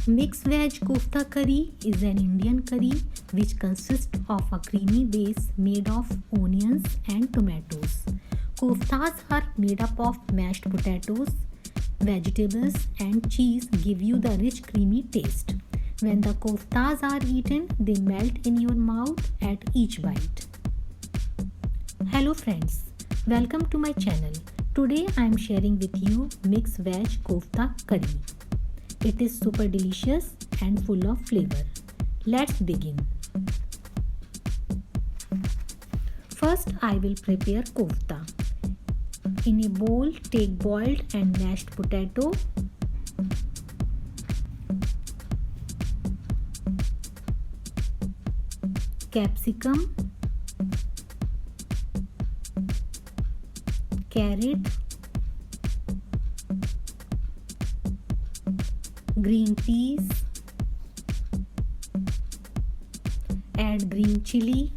Mixed veg kofta curry is an Indian curry which consists of a creamy base made of onions and tomatoes. Koftas are made up of mashed potatoes, vegetables and cheese give you the rich creamy taste. When the koftas are eaten, they melt in your mouth at each bite. Hello friends, welcome to my channel. Today I am sharing with you mixed veg kofta curry. It is super delicious and full of flavor. Let's begin. First I will prepare kofta. In a bowl, take boiled and mashed potato, capsicum, carrot, green peas, add green chili,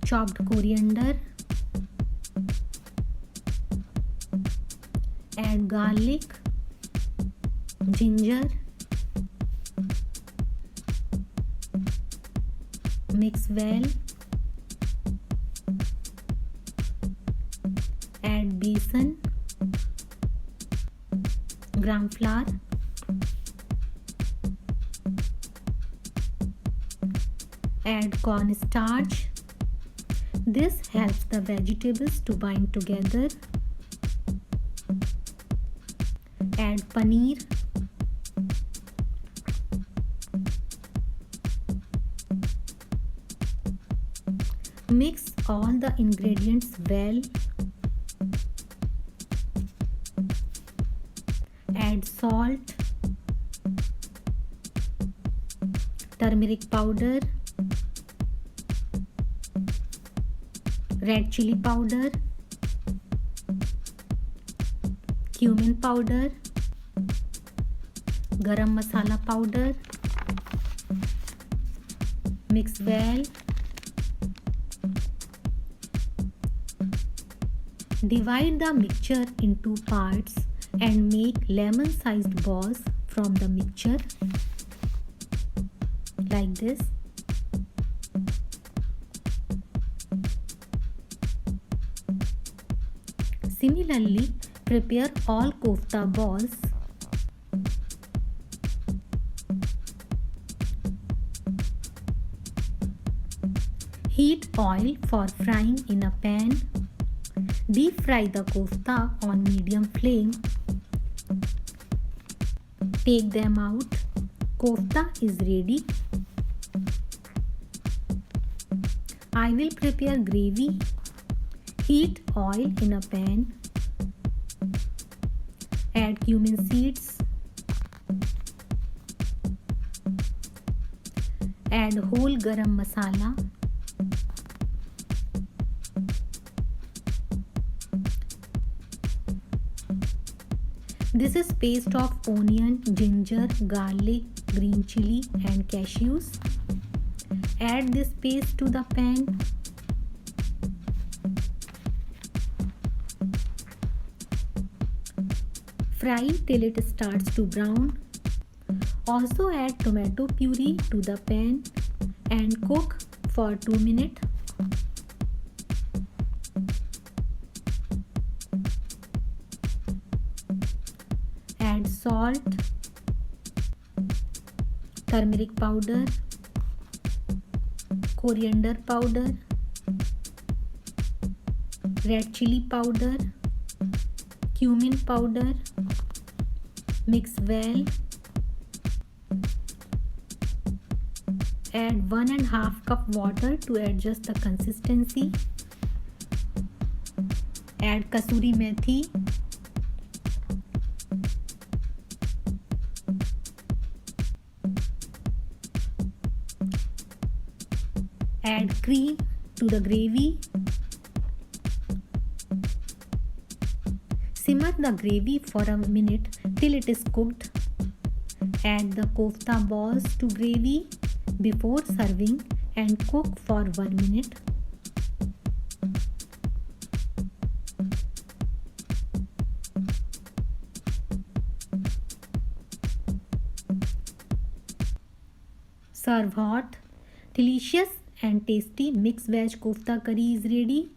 chopped coriander, add garlic, ginger, mix well, add besan, gram flour, add cornstarch. This helps the vegetables to bind together. Add paneer, mix all the ingredients well. Add salt, turmeric powder, red chili powder, cumin powder, garam masala powder. Mix well. Divide the mixture into parts and make lemon-sized balls from the mixture like this. Similarly, prepare all kofta balls. Heat oil for frying in a pan. Deep fry the kofta on medium flame. Take them out. Kofta is ready. I will prepare gravy. Heat oil in a pan. Add cumin seeds. Add whole garam masala. This is paste of onion, ginger, garlic, green chili and cashews. Add this paste to the pan. Fry till it starts to brown. Also add tomato puree to the pan and cook for 2 minutes. Add salt, turmeric powder, coriander powder, red chili powder, cumin powder. Mix well. Add 1.5 cup water to adjust the consistency. Add kasuri methi. Add cream to the gravy. Simmer the gravy for a minute till it is cooked. Add the kofta balls to gravy before serving and cook for 1 minute. Serve hot. Delicious and tasty mixed veg kofta curry is ready.